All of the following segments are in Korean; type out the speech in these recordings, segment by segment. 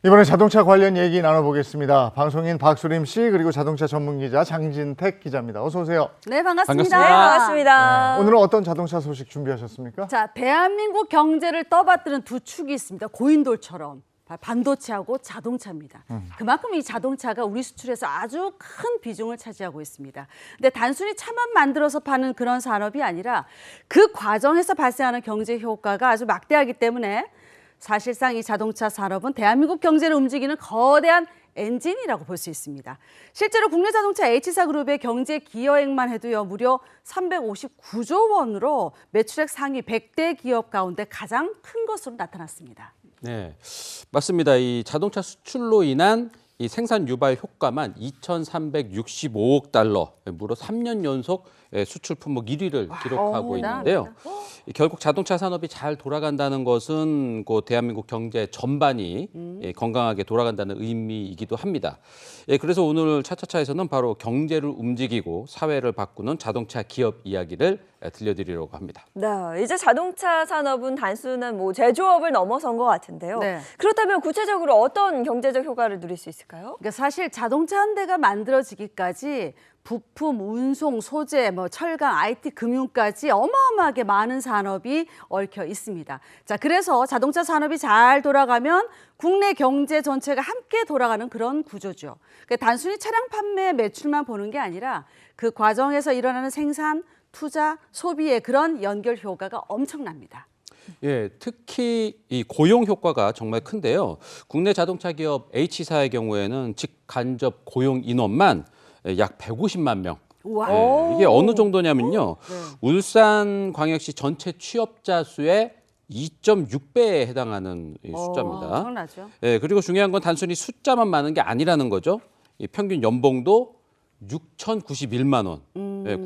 이번에 자동차 관련 얘기 나눠보겠습니다. 방송인 박수림 씨 그리고 자동차 전문 기자 장진택 기자입니다. 어서 오세요. 네, 반갑습니다. 네, 반갑습니다. 오늘은 어떤 자동차 소식 준비하셨습니까? 자, 대한민국 경제를 떠받드는 두 축이 있습니다. 고인돌처럼. 반도체하고 자동차입니다. 그만큼 이 자동차가 우리 수출에서 아주 큰 비중을 차지하고 있습니다. 근데 단순히 차만 만들어서 파는 그런 산업이 아니라 그 과정에서 발생하는 경제 효과가 아주 막대하기 때문에 사실상 이 자동차 산업은 대한민국 경제를 움직이는 거대한 엔진이라고 볼 수 있습니다. 실제로 국내 자동차 H사그룹의 경제 기여액만 해도요, 무려 359조 원으로 매출액 상위 100대 기업 가운데 가장 큰 것으로 나타났습니다. 네, 맞습니다. 이 자동차 수출로 인한 이 생산 유발 효과만 2,365억 달러, 무려 3년 연속 수출 품목 1위를 기록하고 있는데요. 결국 자동차 산업이 잘 돌아간다는 것은 그 대한민국 경제 전반이 건강하게 돌아간다는 의미이기도 합니다. 그래서 오늘 차차차에서는 바로 경제를 움직이고 사회를 바꾸는 자동차 기업 이야기를 들려드리려고 합니다. 네, 이제 자동차 산업은 단순한 제조업을 넘어선 것 같은데요. 네. 그렇다면 구체적으로 어떤 경제적 효과를 누릴 수 있을까요? 그러니까 사실 자동차 한 대가 만들어지기까지 부품, 운송, 소재, 철강, IT, 금융까지 어마어마하게 많은 산업이 얽혀 있습니다. 자, 그래서 자동차 산업이 잘 돌아가면 국내 경제 전체가 함께 돌아가는 그런 구조죠. 그러니까 단순히 차량 판매 매출만 보는 게 아니라 그 과정에서 일어나는 생산, 투자, 소비의 그런 연결 효과가 엄청납니다. 예, 특히 이 고용 효과가 정말 큰데요. 국내 자동차 기업 H사의 경우에는 직간접 고용 인원만 약 150만 명. 우와. 이게 어느 정도냐면요. 울산광역시 전체 취업자 수의 2.6배에 해당하는 숫자입니다. 엄청나죠. 그리고 중요한 건 단순히 숫자만 많은 게 아니라는 거죠. 이 평균 연봉도 6,091만 원.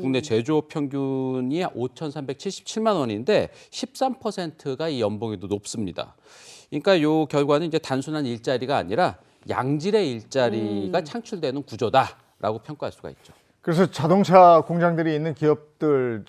국내 제조업 평균이 5,377만 원인데 13%가 이 연봉이 더 높습니다. 그러니까 이 결과는 이제 단순한 일자리가 아니라 양질의 일자리가 창출되는 구조다라고 평가할 수가 있죠. 그래서 자동차 공장들이 있는 기업들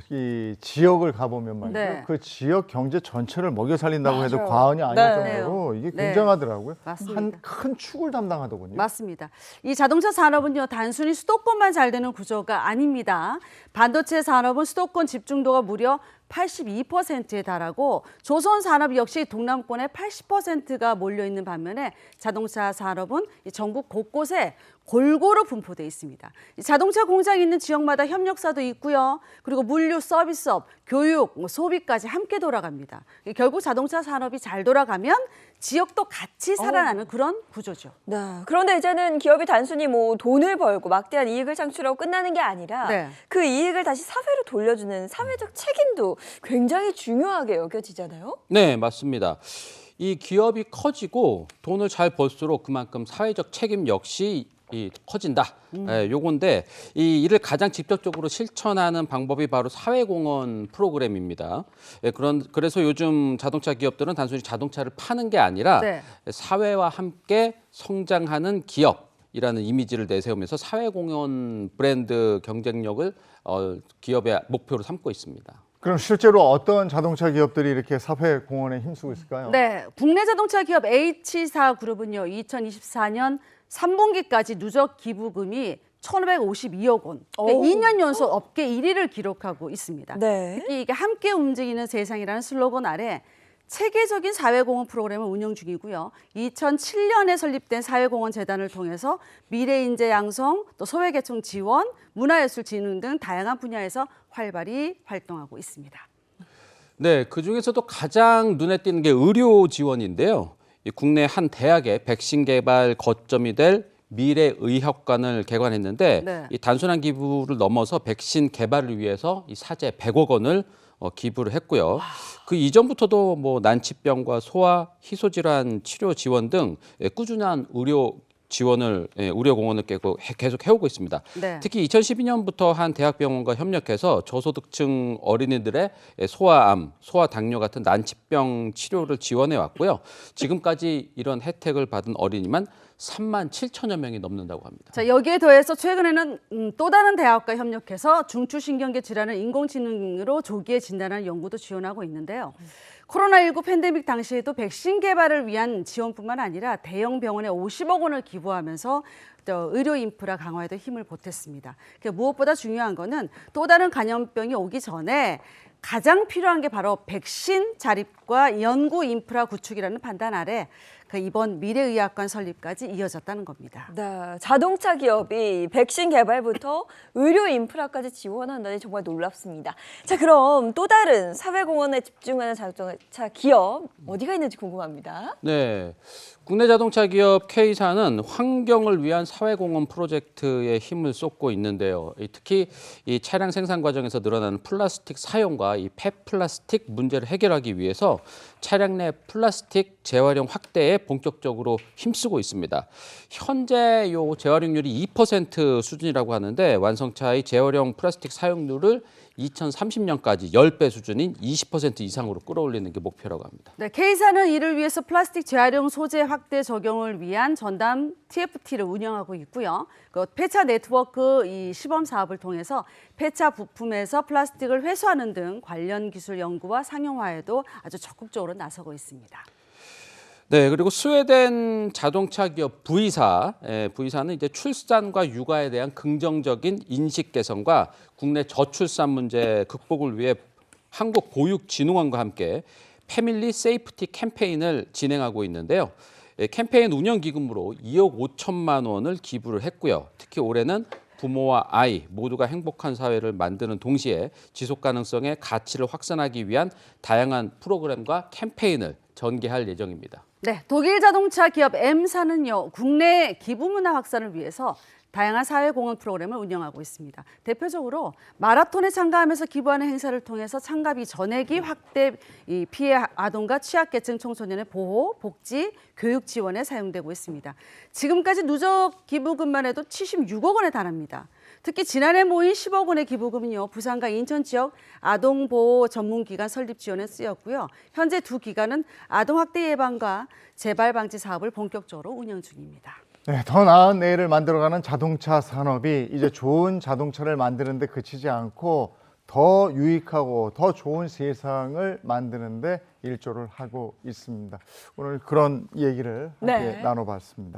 이 지역을 가보면 말이죠. 네. 그 지역 경제 전체를 먹여 살린다고 해도 맞아요. 과언이 아닐 네. 정도로 이게 네. 굉장하더라고요. 맞습니다. 한 큰 축을 담당하더군요. 맞습니다. 이 자동차 산업은요, 단순히 수도권만 잘 되는 구조가 아닙니다. 반도체 산업은 수도권 집중도가 무려 82%에 달하고 조선 산업 역시 동남권의 80%가 몰려 있는 반면에 자동차 산업은 전국 곳곳에 골고루 분포돼 있습니다. 자동차 공장이 있는 지역마다 협력사도 있고요. 그리고 물류, 서비스업, 교육, 소비까지 함께 돌아갑니다. 결국 자동차 산업이 잘 돌아가면 지역도 같이 살아나는 그런 구조죠. 네. 그런데 이제는 기업이 단순히 돈을 벌고 막대한 이익을 창출하고 끝나는 게 아니라 네. 그 이익을 다시 사회로 돌려주는 사회적 책임도 굉장히 중요하게 여겨지잖아요. 네, 맞습니다. 이 기업이 커지고 돈을 잘 벌수록 그만큼 사회적 책임 역시 커진다. 요건데 이 일을 가장 직접적으로 실천하는 방법이 바로 사회공헌 프로그램입니다. 그래서 요즘 자동차 기업들은 단순히 자동차를 파는 게 아니라 네. 사회와 함께 성장하는 기업이라는 이미지를 내세우면서 사회공헌 브랜드 경쟁력을 기업의 목표로 삼고 있습니다. 그럼 실제로 어떤 자동차 기업들이 이렇게 사회 공헌에 힘쓰고 있을까요? 네, 국내 자동차 기업 H사그룹은요, 2024년 3분기까지 누적 기부금이 1,552억 원, 그러니까 2년 연속 업계 1위를 기록하고 있습니다. 네. 특히 이게 함께 움직이는 세상이라는 슬로건 아래 체계적인 사회공헌 프로그램을 운영 중이고요. 2007년에 설립된 사회공헌재단을 통해서 미래인재 양성, 또 소외계층 지원, 문화예술 진흥 등 다양한 분야에서 활발히 활동하고 있습니다. 네, 그중에서도 가장 눈에 띄는 게 의료 지원인데요. 국내 한 대학의 백신 개발 거점이 될 미래의학관을 개관했는데 네. 이 단순한 기부를 넘어서 백신 개발을 위해서 이 사재 100억 원을 기부를 했고요. 그 이전부터도 난치병과 소아, 희소질환 치료 지원 등 꾸준한 의료 지원을 의료 공헌을 계속 해오고 있습니다. 네. 특히 2012년부터 한 대학병원과 협력해서 저소득층 어린이들의 소아암, 소아당뇨 같은 난치병 치료를 지원해 왔고요. 지금까지 이런 혜택을 받은 어린이만 3만 7천여 명이 넘는다고 합니다. 자, 여기에 더해서 최근에는 또 다른 대학과 협력해서 중추신경계 질환을 인공지능으로 조기에 진단하는 연구도 지원하고 있는데요. 코로나19 팬데믹 당시에도 백신 개발을 위한 지원뿐만 아니라 대형 병원에 50억 원을 기부하면서 또 의료 인프라 강화에도 힘을 보탰습니다. 무엇보다 중요한 거는 또 다른 감염병이 오기 전에 가장 필요한 게 바로 백신 자립과 연구 인프라 구축이라는 판단 아래 이번 미래의학관 설립까지 이어졌다는 겁니다. 네, 자동차 기업이 백신 개발부터 의료 인프라까지 지원한다니 정말 놀랍습니다. 자, 그럼 또 다른 사회공헌에 집중하는 자동차 기업 어디가 있는지 궁금합니다. 네, 국내 자동차 기업 K사는 환경을 위한 사회공헌 프로젝트에 힘을 쏟고 있는데요. 특히 이 차량 생산 과정에서 늘어나는 플라스틱 사용과 이 폐플라스틱 문제를 해결하기 위해서 차량 내 플라스틱 재활용 확대에 본격적으로 힘쓰고 있습니다. 현재 요 재활용률이 2% 수준이라고 하는데 완성차의 재활용 플라스틱 사용률을 2030년까지 10배 수준인 20% 이상으로 끌어올리는 게 목표라고 합니다. 네, K사는 이를 위해서 플라스틱 재활용 소재 확대 적용을 위한 전담 TFT를 운영하고 있고요. 폐차 네트워크 이 시범 사업을 통해서 폐차 부품에서 플라스틱을 회수하는 등 관련 기술 연구와 상용화에도 아주 적극적으로 나서고 있습니다. 네, 그리고 스웨덴 자동차 기업 V사는 이제 출산과 육아에 대한 긍정적인 인식 개선과 국내 저출산 문제 극복을 위해 한국보육진흥원과 함께 패밀리 세이프티 캠페인을 진행하고 있는데요. 캠페인 운영 기금으로 2억 5천만 원을 기부를 했고요. 특히 올해는 부모와 아이 모두가 행복한 사회를 만드는 동시에 지속 가능성의 가치를 확산하기 위한 다양한 프로그램과 캠페인을 전개할 예정입니다. 네, 독일 자동차 기업 M사는요, 국내 기부 문화 확산을 위해서 다양한 사회공헌 프로그램을 운영하고 있습니다. 대표적으로 마라톤에 참가하면서 기부하는 행사를 통해서 참가비 전액이 확대 이 피해 아동과 취약계층 청소년의 보호, 복지, 교육 지원에 사용되고 있습니다. 지금까지 누적 기부금만 해도 76억 원에 달합니다. 특히 지난해 모인 10억 원의 기부금은요, 부산과 인천 지역 아동보호 전문기관 설립 지원에 쓰였고요. 현재 두 기관은 아동학대 예방과 재발 방지 사업을 본격적으로 운영 중입니다. 네, 더 나은 내일을 만들어가는 자동차 산업이 이제 좋은 자동차를 만드는 데 그치지 않고 더 유익하고 더 좋은 세상을 만드는 데 일조를 하고 있습니다. 오늘 그런 얘기를 함께 나눠봤습니다.